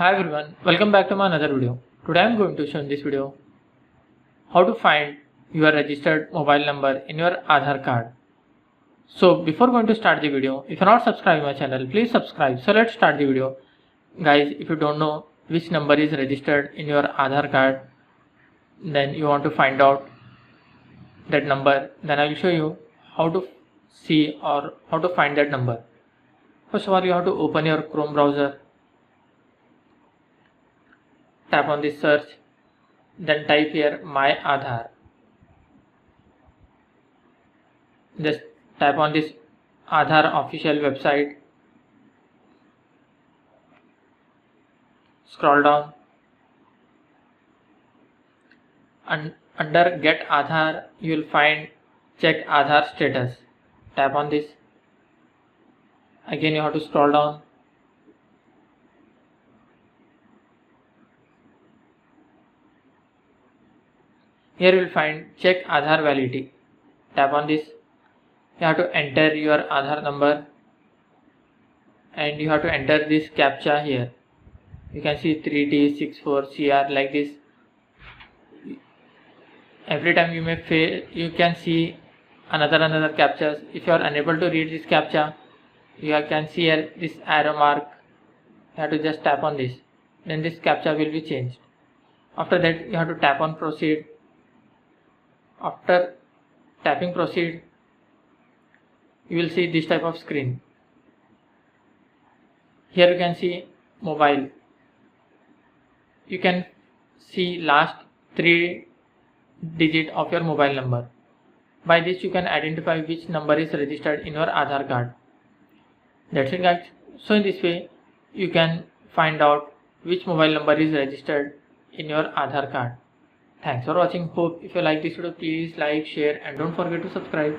Hi everyone, welcome back to my another video. Today I am going to show in this video how to find your registered mobile number in your Aadhaar card. So before going to start the video, if you are not subscribed to my channel, please subscribe. So let's start the video. Guys, if you don't know which number is registered in your Aadhaar card, then you want to find out that number, then I will show you how to see or how to find that number. First of all, you have to open your Chrome browser. Tap on this search, then type here my Aadhaar. Just tap on this Aadhaar official website, scroll down, and under get Aadhaar you will find check Aadhaar status. Tap on this. Again you have to scroll down. Here you will find check Aadhaar validity. Tap on this. You have to enter your Aadhaar number and you have to enter this CAPTCHA here. You can see 3T64CR like this. Every time you can see another CAPTCHAs. If you are unable to read this CAPTCHA, you can see here this arrow mark. You have to just tap on this. Then this CAPTCHA will be changed. After that you have to tap on proceed. After tapping proceed, you will see this type of screen. Here you can see mobile. You can see last 3 digits of your mobile number. By this you can identify which number is registered in your Aadhaar card. That's it guys. So in this way you can find out which mobile number is registered in your Aadhaar card. Thanks for watching. Hope if you like this video, please like, share and don't forget to subscribe.